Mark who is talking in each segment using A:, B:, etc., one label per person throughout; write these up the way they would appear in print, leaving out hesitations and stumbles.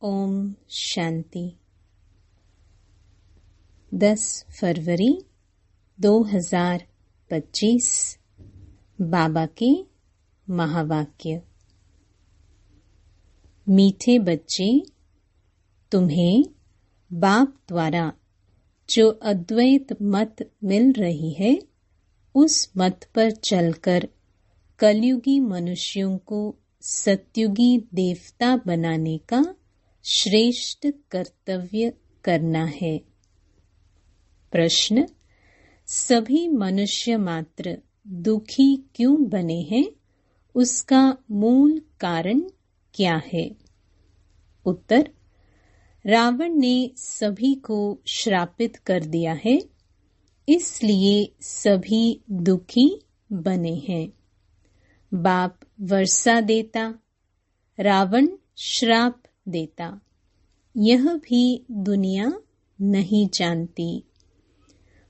A: ओम शांति। 10 फरवरी 2025 बाबा के महावाक्य। मीठे बच्चे, तुम्हें बाप द्वारा जो अद्वैत मत मिल रही है, उस मत पर चलकर कलयुगी मनुष्यों को सत्युगी देवता बनाने का श्रेष्ठ कर्तव्य करना है। प्रश्न: सभी मनुष्य मात्र दुखी क्यों बने हैं? उसका मूल कारण क्या है? उत्तर: रावण ने सभी को श्रापित कर दिया है, इसलिए सभी दुखी बने हैं। बाप वर्षा देता, रावण श्राप देता, यह भी दुनिया नहीं जानती।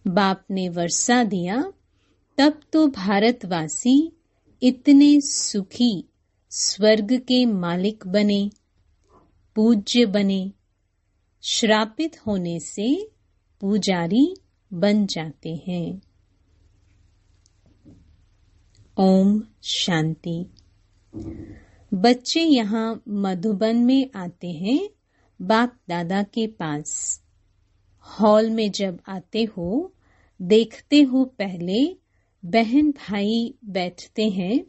A: बाप ने वर्षा दिया, तब तो भारतवासी इतने सुखी स्वर्ग के मालिक बने, पूज्य बने। श्रापित होने से पुजारी बन जाते हैं। ओम शांति। बच्चे यहाँ मधुबन में आते हैं बाप दादा के पास। हॉल में जब आते हो, देखते हो पहले बहन भाई बैठते हैं,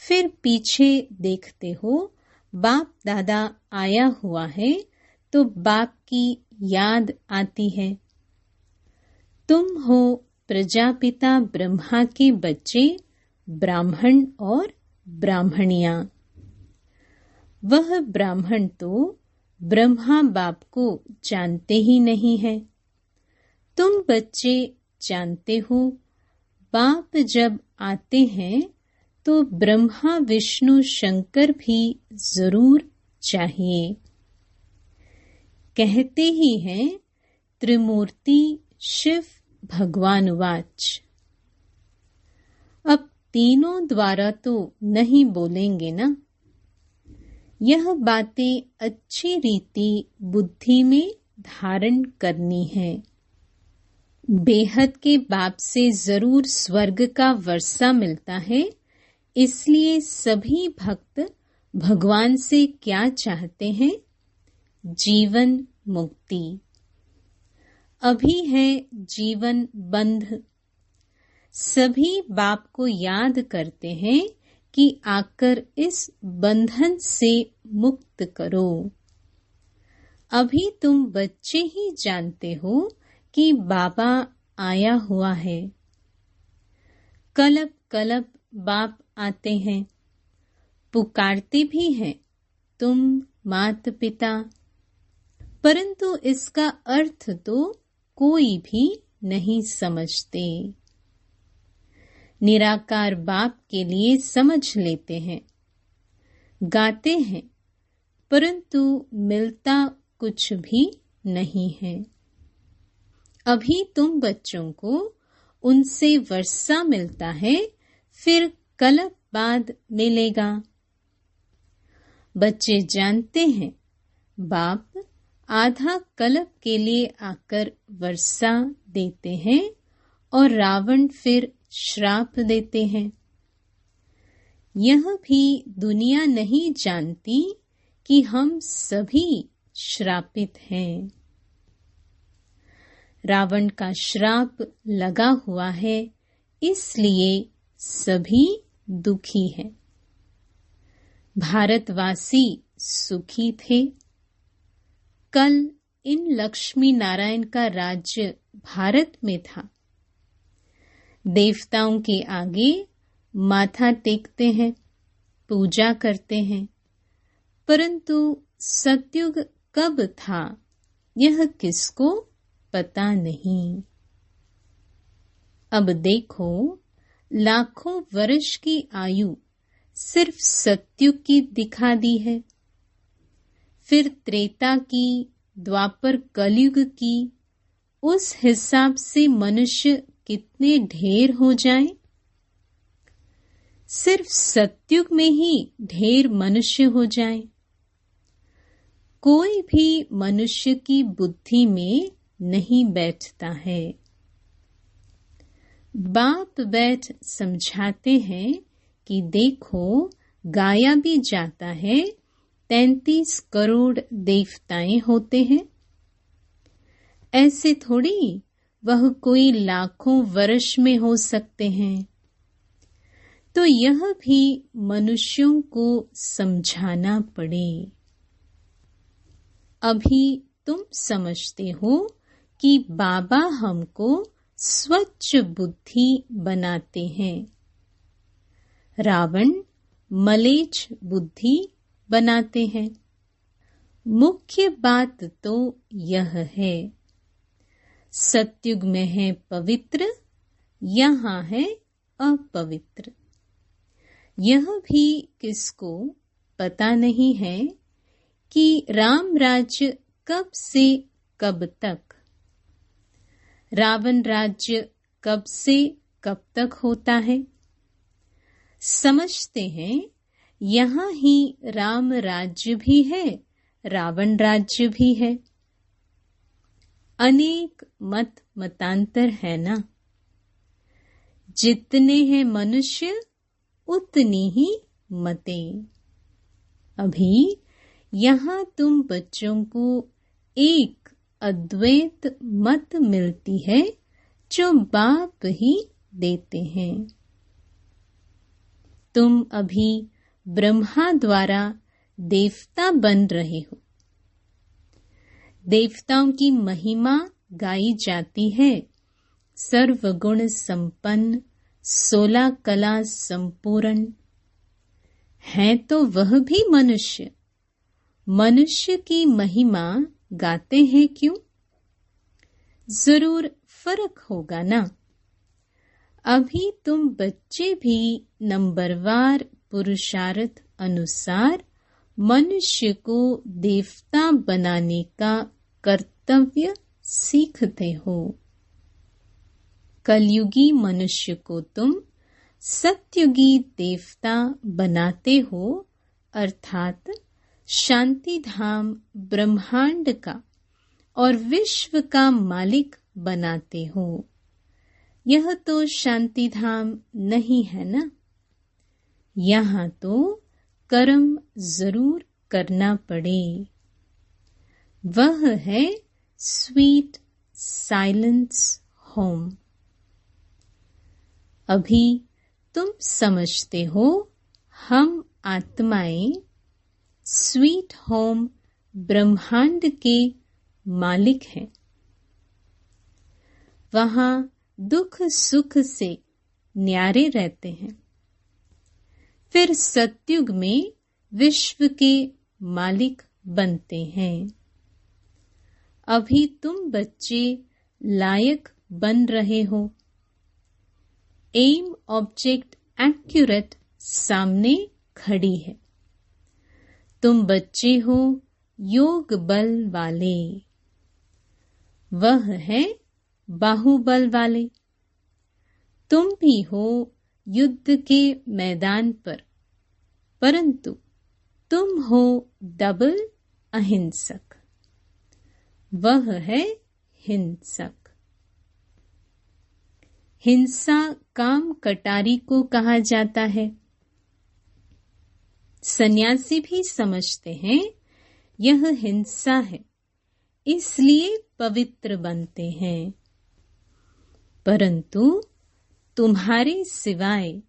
A: फिर पीछे देखते हो बाप दादा आया हुआ है, तो बाप की याद आती है। तुम हो प्रजापिता ब्रह्मा के बच्चे, ब्राह्मण और ब्राह्मणियां। वह ब्राह्मण तो ब्रह्मा बाप को जानते ही नहीं है। तुम बच्चे जानते हो, बाप जब आते हैं तो ब्रह्मा विष्णु शंकर भी जरूर चाहिए। कहते ही हैं त्रिमूर्ति शिव भगवान वाच। अब तीनों द्वारा तो नहीं बोलेंगे ना। यह बातें अच्छी रीति बुद्धि में धारण करनी है। बेहद के बाप से जरूर स्वर्ग का वर्षा मिलता है, इसलिए सभी भक्त भगवान से क्या चाहते हैं? जीवन मुक्ति। अभी है जीवन बंध। सभी बाप को याद करते हैं कि आकर इस बंधन से मुक्त करो। अभी तुम बच्चे ही जानते हो कि बाबा आया हुआ है। कलब कलब बाप आते हैं, पुकारते भी हैं तुम मात पिता, परंतु इसका अर्थ तो कोई भी नहीं समझते। निराकार बाप के लिए समझ लेते हैं, गाते हैं, परंतु मिलता कुछ भी नहीं है। अभी तुम बच्चों को उनसे वर्षा मिलता है, फिर कल्प बाद मिलेगा। बच्चे जानते हैं बाप आधा कल्प के लिए आकर वर्षा देते हैं और रावण फिर श्राप देते हैं। यह भी दुनिया नहीं जानती कि हम सभी श्रापित हैं। रावण का श्राप लगा हुआ है, इसलिए सभी दुखी हैं। भारतवासी सुखी थे। कल इन लक्ष्मी नारायण का राज्य भारत में था। देवताओं के आगे माथा टेकते हैं, पूजा करते हैं, परंतु सतयुग कब था यह किसको पता नहीं। अब देखो, लाखों वर्ष की आयु सिर्फ सतयुग की दिखा दी है, फिर त्रेता की, द्वापर कलयुग की, उस हिसाब से मनुष्य कितने ढेर हो जाएं? सिर्फ सतयुग में ही ढेर मनुष्य हो जाएं। कोई भी मनुष्य की बुद्धि में नहीं बैठता है। बाप बैठ समझाते हैं कि देखो, गाया भी जाता है, 33 करोड़ देवताएं होते हैं। ऐसे थोड़ी वह कोई लाखों वर्ष में हो सकते हैं। तो यह भी मनुष्यों को समझाना पड़े। अभी तुम समझते हो कि बाबा हमको स्वच्छ बुद्धि बनाते हैं। रावण मलेच्छ बुद्धि बनाते हैं। मुख्य बात तो यह है, सतयुग में है पवित्र, यहाँ है अपवित्र। यह भी किसको पता नहीं है कि राम राज्य कब से कब तक, रावण राज्य कब से कब तक होता है। समझते हैं यहाँ ही राम राज्य भी है, रावण राज्य भी है। अनेक मत मतांतर है ना। जितने हैं मनुष्य उतनी ही मतें। अभी यहाँ तुम बच्चों को एक अद्वैत मत मिलती है जो बाप ही देते हैं। तुम अभी ब्रह्मा द्वारा देवता बन रहे हो। देवताओं की महिमा गाई जाती है, सर्वगुण संपन्न, 16 कला संपूर्ण। है तो वह भी मनुष्य। मनुष्य की महिमा गाते हैं क्यों? जरूर फर्क होगा ना। अभी तुम बच्चे भी नंबरवार पुरुषार्थ अनुसार मनुष्य को देवता बनाने का कर्तव्य सीखते हो। कलयुगी मनुष्य को तुम सत्युगी देवता बनाते हो, अर्थात शांति धाम ब्रह्मांड का और विश्व का मालिक बनाते हो। यह तो शांति धाम नहीं है ना। यहाँ तो कर्म जरूर करना पड़े। वह है स्वीट साइलेंस होम। अभी तुम समझते हो हम आत्माएं स्वीट होम ब्रह्मांड के मालिक हैं। वहाँ दुख सुख से न्यारे रहते हैं। फिर सतयुग में विश्व के मालिक बनते हैं। अभी तुम बच्चे लायक बन रहे हो। एम ऑब्जेक्ट एक्यूरेट सामने खड़ी है। तुम बच्चे हो योग बल वाले, वह है बाहुबल वाले। तुम भी हो युद्ध के मैदान पर, परंतु तुम हो डबल अहिंसक, वह है हिंसक। हिंसा काम कटारी को कहा जाता है। सन्यासी भी समझते हैं यह हिंसा है, इसलिए पवित्र बनते हैं। परंतु तुम्हारे सिवाय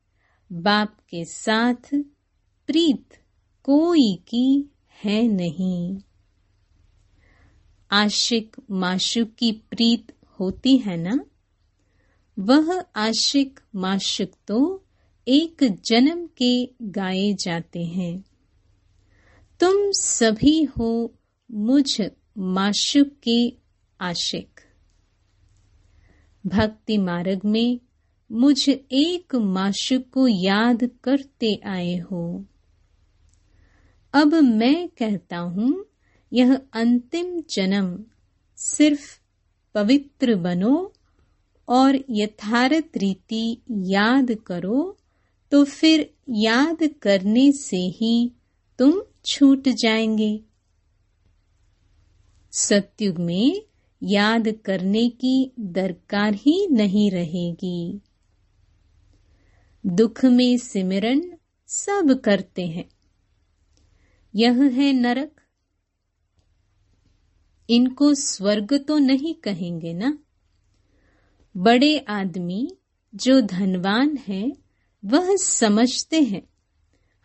A: बाप के साथ प्रीत कोई की है नहीं। आशिक माशुक की प्रीत होती है ना। वह आशिक माशुक तो एक जन्म के गाए जाते हैं। तुम सभी हो मुझ माशुक के आशिक। भक्ति मार्ग में मुझ एक माशुक को याद करते आए हो। अब मैं कहता हूँ यह अंतिम जन्म सिर्फ पवित्र बनो और यथार्थ रीति याद करो, तो फिर याद करने से ही तुम छूट जाएंगे। सतयुग में याद करने की दरकार ही नहीं रहेगी। दुख में सिमरन सब करते हैं, यह है नरक। इनको स्वर्ग तो नहीं कहेंगे ना। बड़े आदमी जो धनवान है वह समझते हैं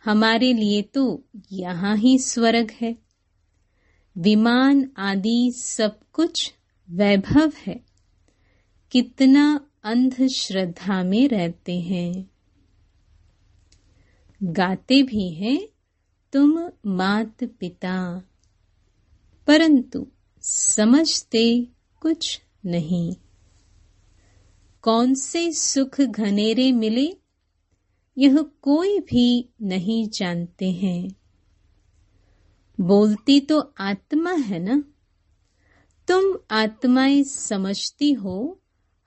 A: हमारे लिए तो यहाँ ही स्वर्ग है। विमान आदि सब कुछ वैभव है। कितना अंधश्रद्धा में रहते हैं। गाते भी हैं तुम मात पिता, परंतु समझते कुछ नहीं। कौन से सुख घनेरे मिले यह कोई भी नहीं जानते हैं। बोलती तो आत्मा है ना। तुम आत्माएं समझती हो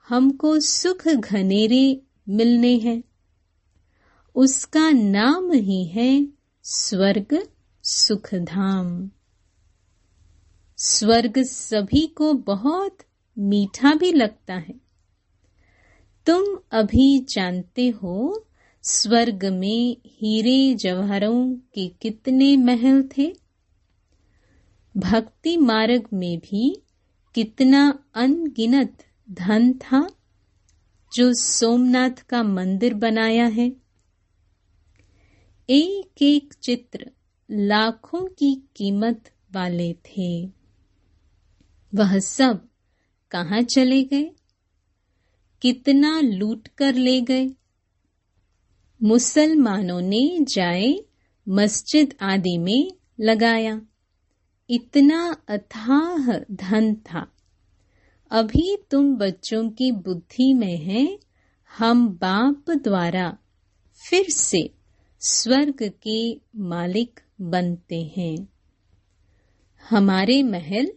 A: हमको सुख घनेरे मिलने हैं। उसका नाम ही है स्वर्ग सुखधाम। स्वर्ग सभी को बहुत मीठा भी लगता है। तुम अभी जानते हो स्वर्ग में हीरे जवाहरों के कितने महल थे। भक्ति मार्ग में भी कितना अनगिनत धन था जो सोमनाथ का मंदिर बनाया है। एक एक चित्र लाखों की कीमत वाले थे। वह सब कहाँ चले गए? कितना लूट कर ले गए। मुसलमानों ने जाए मस्जिद आदि में लगाया। इतना अथाह धन था। अभी तुम बच्चों की बुद्धि में है हम बाप द्वारा फिर से स्वर्ग के मालिक बनते हैं। हमारे महल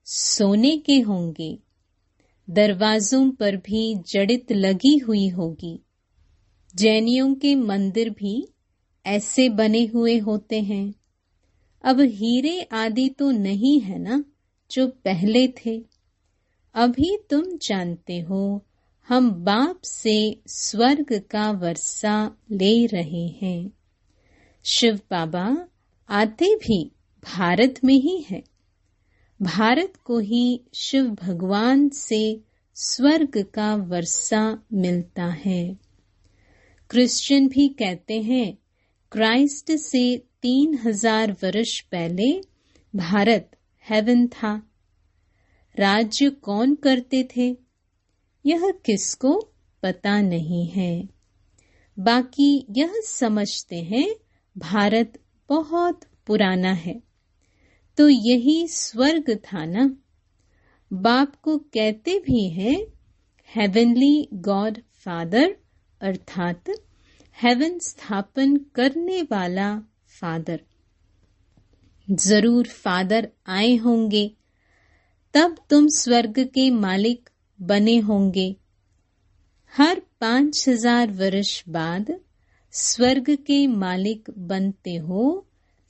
A: सोने के होंगे। दरवाजों पर भी जड़ित लगी हुई होगी। जैनियों के मंदिर भी ऐसे बने हुए होते हैं। अब हीरे आदि तो नहीं है ना जो पहले थे। अभी तुम जानते हो हम बाप से स्वर्ग का वर्षा ले रहे हैं। शिव बाबा आते भी भारत में ही है। भारत को ही शिव भगवान से स्वर्ग का वर्षा मिलता है। क्रिश्चियन भी कहते हैं क्राइस्ट से 3000 वर्ष पहले भारत हेवन था। राज्य कौन करते थे यह किसको पता नहीं है। बाकी यह समझते हैं भारत बहुत पुराना है तो यही स्वर्ग था ना। बाप को कहते भी हैं हेवनली गॉड फादर, अर्थात हेवन स्थापन करने वाला फादर। जरूर फादर आए होंगे तब तुम स्वर्ग के मालिक बने होंगे। हर 5000 वर्ष बाद स्वर्ग के मालिक बनते हो।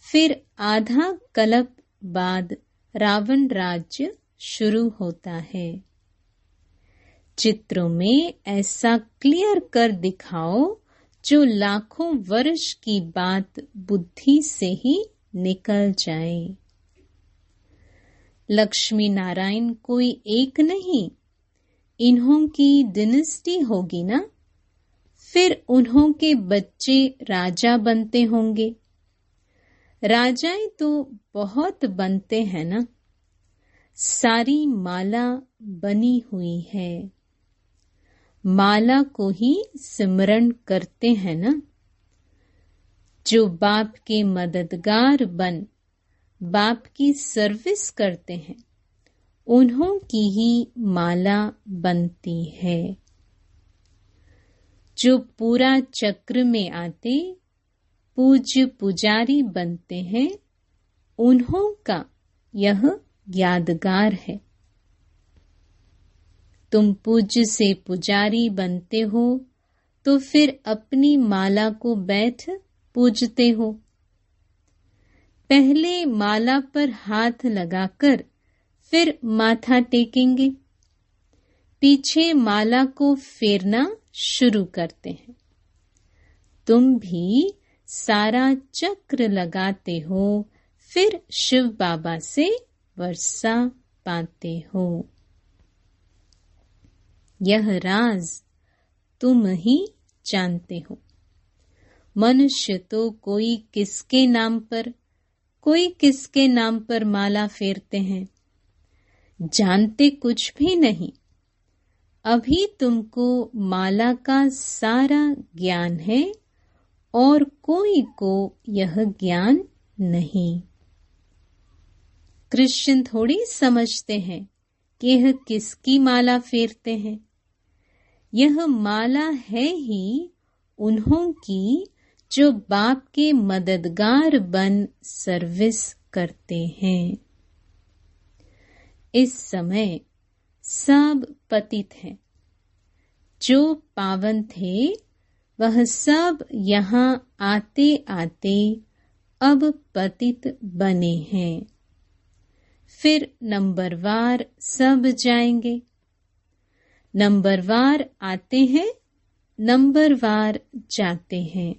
A: फिर आधा कल्प बाद रावण राज्य शुरू होता है। चित्रों में ऐसा क्लियर कर दिखाओ जो लाखों वर्ष की बात बुद्धि से ही निकल जाए। लक्ष्मी नारायण कोई एक नहीं, इन्हों की डिनेस्टी होगी ना। फिर उन्हों के बच्चे राजा बनते होंगे। राजाएं तो बहुत बनते हैं ना। सारी माला बनी हुई है। माला को ही सिमरण करते हैं ना। जो बाप के मददगार बन बाप की सर्विस करते हैं उन्हों की ही माला बनती है। जो पूरा चक्र में आते पूज्य पुजारी बनते हैं उन्हों का यह यादगार है। तुम पूज्य से पुजारी बनते हो तो फिर अपनी माला को बैठ पूजते हो। पहले माला पर हाथ लगाकर फिर माथा टेकेंगे, पीछे माला को फेरना शुरू करते हैं। तुम भी सारा चक्र लगाते हो, फिर शिव बाबा से वर्षा पाते हो। यह राज तुम ही जानते हो। मनुष्य तो कोई किसके नाम पर, कोई किसके नाम पर माला फेरते हैं, जानते कुछ भी नहीं। अभी तुमको माला का सारा ज्ञान है और कोई को यह ज्ञान नहीं। कृष्ण थोड़ी समझते हैं कि यह किसकी माला फेरते हैं। यह माला है ही उन्हों की जो बाप के मददगार बन सर्विस करते हैं। इस समय सब पतित हैं। जो पावन थे वह सब यहाँ आते आते अब पतित बने हैं। फिर नंबरवार सब जाएंगे। नंबरवार आते हैं, नंबरवार जाते हैं।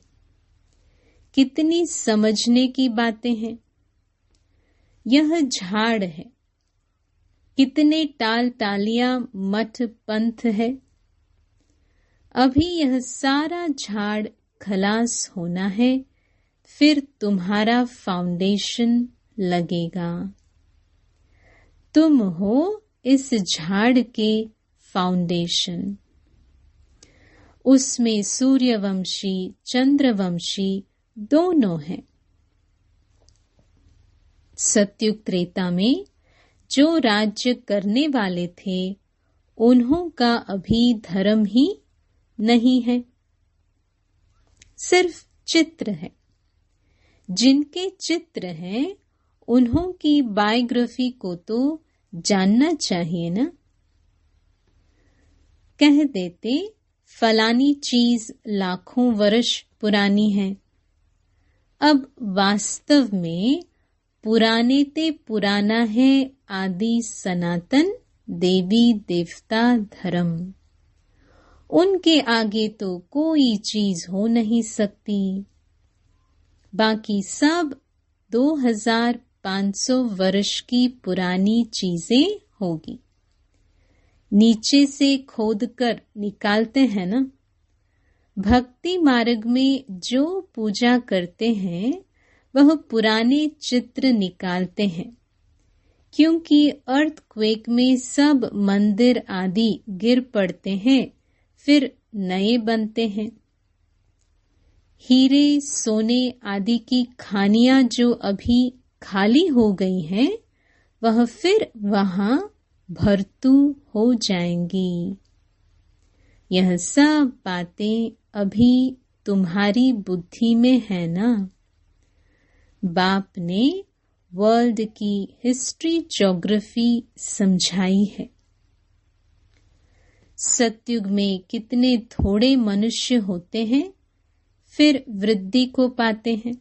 A: कितनी समझने की बातें हैं। यह झाड़ है, कितने टाल टालियां मठ पंथ है। अभी यह सारा झाड़ खलास होना है, फिर तुम्हारा फाउंडेशन लगेगा। तुम हो इस झाड़ के फाउंडेशन। उसमें सूर्यवंशी चंद्रवंशी दोनों हैं। सत्युग त्रेता में जो राज्य करने वाले थे उन्हों का अभी धर्म ही नहीं है, सिर्फ चित्र है। जिनके चित्र हैं उन्हों की बायोग्राफी को तो जानना चाहिए ना। कह देते फलानी चीज लाखों वर्ष पुरानी है। अब वास्तव में पुराने ते पुराना है आदि सनातन देवी देवता धर्म। उनके आगे तो कोई चीज हो नहीं सकती। बाकी सब 2500 वर्ष की पुरानी चीजें होगी। नीचे से खोदकर निकालते हैं ना। भक्ति मार्ग में जो पूजा करते हैं वह पुराने चित्र निकालते हैं, क्योंकि अर्थक्वेक में सब मंदिर आदि गिर पड़ते हैं, फिर नए बनते हैं। हीरे सोने आदि की खानियां जो अभी खाली हो गई हैं, वह फिर वहां भरतू हो जाएंगी। यह सब बातें अभी तुम्हारी बुद्धि में है ना। बाप ने वर्ल्ड की हिस्ट्री ज्योग्राफी समझाई है। सतयुग में कितने थोड़े मनुष्य होते हैं, फिर वृद्धि को पाते हैं।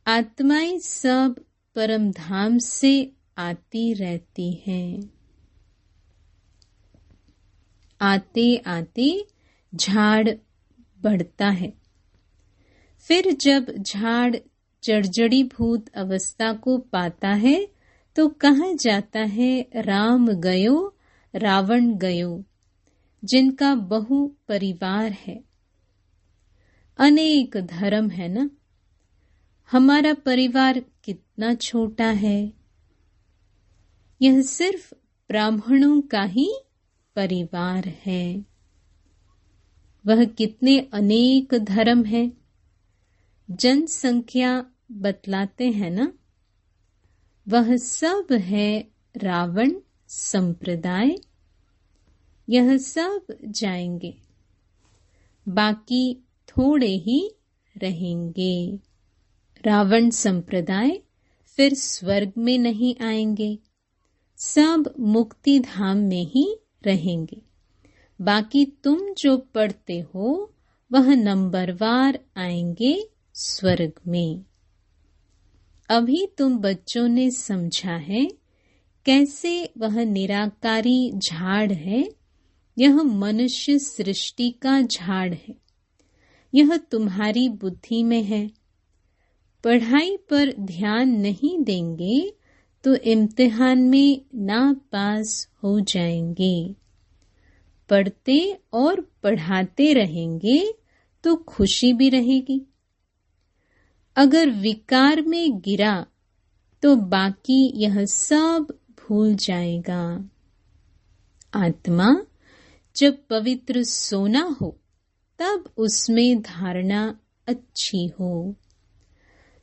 A: आत्माएं सब परम धाम से आती रहती हैं। आते आते झाड़ बढ़ता है। फिर जब झाड़ जर्जड़ीभूत अवस्था को पाता है तो कहा जाता है राम गयो रावण गयो, जिनका बहु परिवार है। अनेक धर्म है ना। हमारा परिवार कितना छोटा है। यह सिर्फ ब्राह्मणों का ही परिवार है। वह कितने अनेक धर्म है। जनसंख्या बतलाते हैं ना। वह सब है रावण संप्रदाय। यह सब जाएंगे, बाकी थोड़े ही रहेंगे। रावण संप्रदाय फिर स्वर्ग में नहीं आएंगे, सब मुक्ति धाम में ही रहेंगे। बाकी तुम जो पढ़ते हो वह नंबरवार आएंगे स्वर्ग में। अभी तुम बच्चों ने समझा है कैसे वह निराकारी झाड़ है, यह मनुष्य सृष्टि का झाड़ है। यह तुम्हारी बुद्धि में है। पढ़ाई पर ध्यान नहीं देंगे तो इम्तिहान में ना पास हो जाएंगे। पढ़ते और पढ़ाते रहेंगे तो खुशी भी रहेगी। अगर विकार में गिरा तो बाकी यह सब भूल जाएगा। आत्मा जब पवित्र सोना हो तब उसमें धारणा अच्छी हो।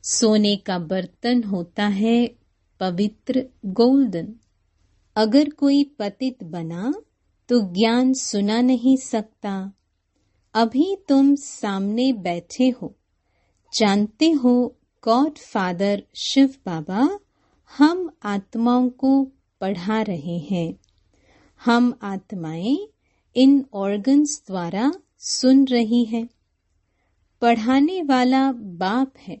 A: सोने का बर्तन होता है पवित्र गोल्डन। अगर कोई पतित बना तो ज्ञान सुना नहीं सकता। अभी तुम सामने बैठे हो, जानते हो गॉड फादर शिव बाबा हम आत्माओं को पढ़ा रहे हैं। हम आत्माएं इन ऑर्गन्स द्वारा सुन रही हैं। पढ़ाने वाला बाप है।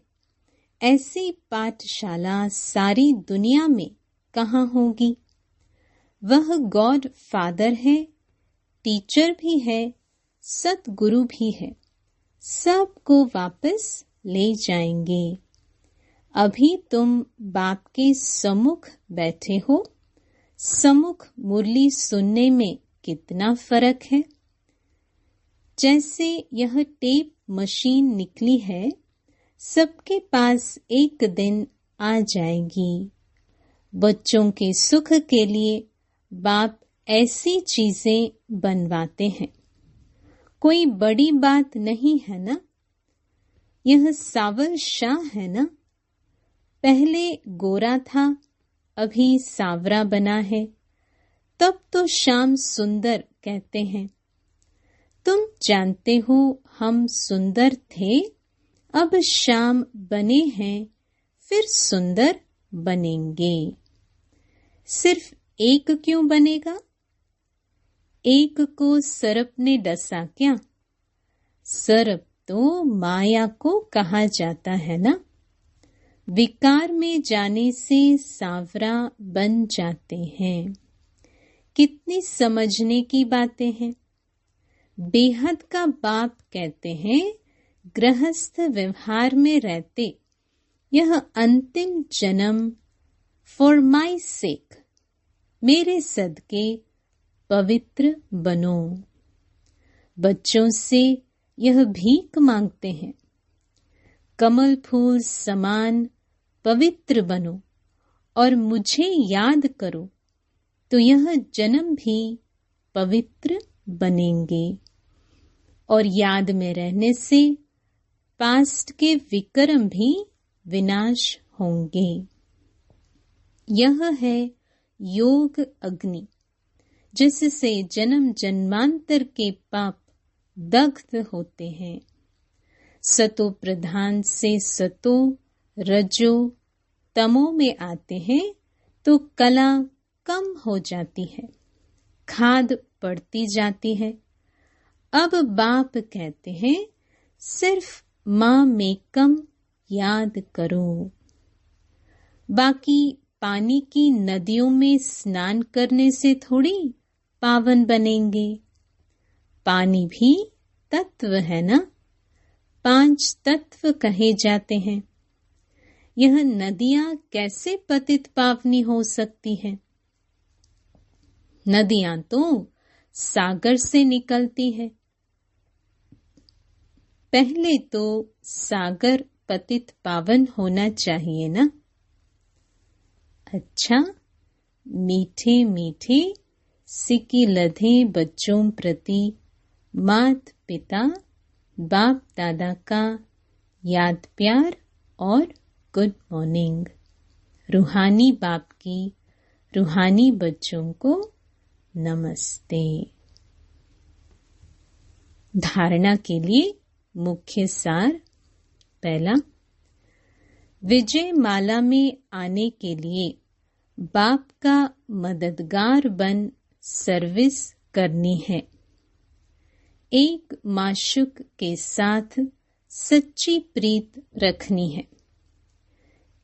A: ऐसी पाठशाला सारी दुनिया में कहाँ होगी? वह गॉड फादर है, टीचर भी है, सतगुरु भी है। सबको वापस ले जाएंगे। अभी तुम बाप के सम्मुख बैठे हो। सम्मुख मुरली सुनने में कितना फर्क है। जैसे यह टेप मशीन निकली है, सबके पास एक दिन आ जाएगी। बच्चों के सुख के लिए बाप ऐसी चीजें बनवाते हैं। कोई बड़ी बात नहीं है ना। यह सावर शाह है ना। पहले गोरा था, अभी सावरा बना है। तब तो श्याम सुंदर कहते हैं। तुम जानते हो हम सुंदर थे, अब श्याम बने हैं, फिर सुंदर बनेंगे। सिर्फ एक क्यों बनेगा? एक को सर्प ने डसा क्या? सर्प तो माया को कहा जाता है ना। विकार में जाने से सांवरा बन जाते हैं। कितनी समझने की बातें हैं। बेहद का बाप कहते हैं, गृहस्थ व्यवहार में रहते यह अंतिम जन्म फॉर माई सेक, मेरे सदके पवित्र बनो। बच्चों से यह भीख मांगते हैं, कमल फूल समान पवित्र बनो और मुझे याद करो, तो यह जन्म भी पवित्र बनेंगे। और याद में रहने से पास्ट के विक्रम भी विनाश होंगे। यह है योग अग्नि, जिससे जन्म जन्मांतर के पाप दग्ध होते हैं। सतो प्रधान से सतो रजो तमो में आते हैं तो कला कम हो जाती है, खाद बढ़ती जाती है। अब बाप कहते हैं, सिर्फ माँ मेकम याद करो। बाकी पानी की नदियों में स्नान करने से थोड़ी पावन बनेंगे। पानी भी तत्व है ना। 5 तत्व कहे जाते हैं। यह नदियां कैसे पतित पावनी हो सकती हैं? नदियां तो सागर से निकलती है। पहले तो सागर पतित पावन होना चाहिए ना। अच्छा, मीठे मीठे सिक्की लधे बच्चों प्रति मात पिता बाप दादा का याद प्यार और गुड मॉर्निंग। रूहानी बाप की रूहानी बच्चों को नमस्ते। धारणा के लिए मुख्य सार। पहला, विजय माला में आने के लिए बाप का मददगार बन सर्विस करनी है। एक माशुक के साथ सच्ची प्रीत रखनी है।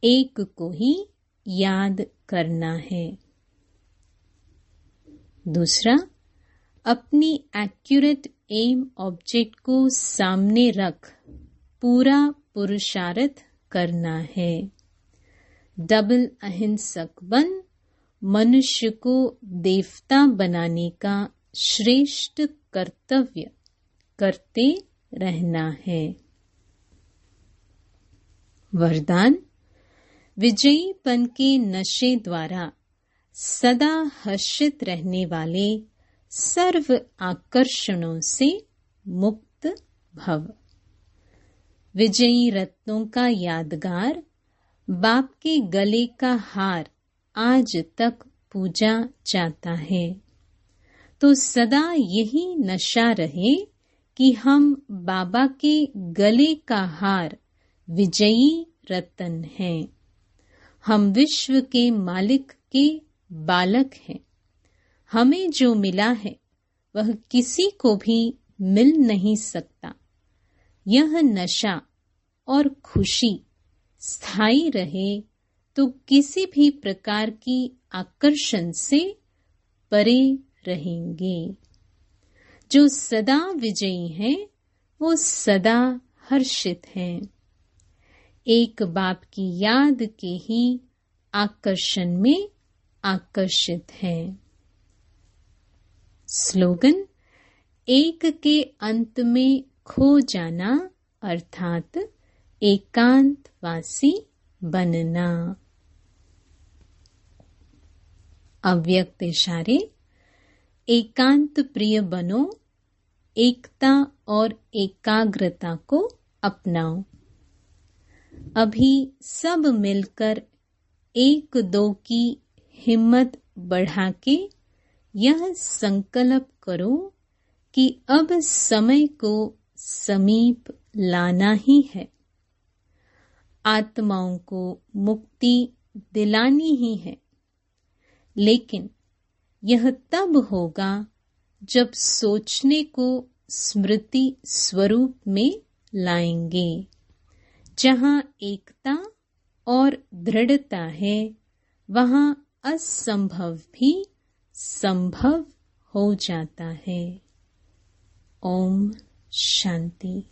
A: एक को ही याद करना है। दूसरा, अपनी एक्यूरेट एम ऑब्जेक्ट को सामने रख पूरा पुरुषार्थ करना है। डबल अहिंसक बन मनुष्य को देवता बनाने का श्रेष्ठ कर्तव्य करते रहना है। वरदान, विजयीपन के नशे द्वारा सदा हर्षित रहने वाले सर्व आकर्षणों से मुक्त भव। विजयी रत्नों का यादगार बाप के गले का हार आज तक पूजा जाता है, तो सदा यही नशा रहे कि हम बाबा के गले का हार विजयी रतन हैं। हम विश्व के मालिक के बालक हैं। हमें जो मिला है वह किसी को भी मिल नहीं सकता। यह नशा और खुशी स्थायी रहे तो किसी भी प्रकार की आकर्षण से परे रहेंगे। जो सदा विजयी हैं वो सदा हर्षित हैं। एक बाप की याद के ही आकर्षण में आकर्षित हैं। स्लोगन, एक के अंत में खो जाना अर्थात एकांतवासी बनना। अव्यक्त इशारे, एकांत प्रिय बनो, एकता और एकाग्रता को अपनाओ। अभी सब मिलकर एक दो की हिम्मत बढ़ा के यह संकल्प करो कि अब समय को समीप लाना ही है। आत्माओं को मुक्ति दिलानी ही है, लेकिन यह तब होगा जब सोचने को स्मृति स्वरूप में लाएंगे। जहाँ एकता और दृढ़ता है वहाँ असंभव भी संभव हो जाता है। ओम शांति।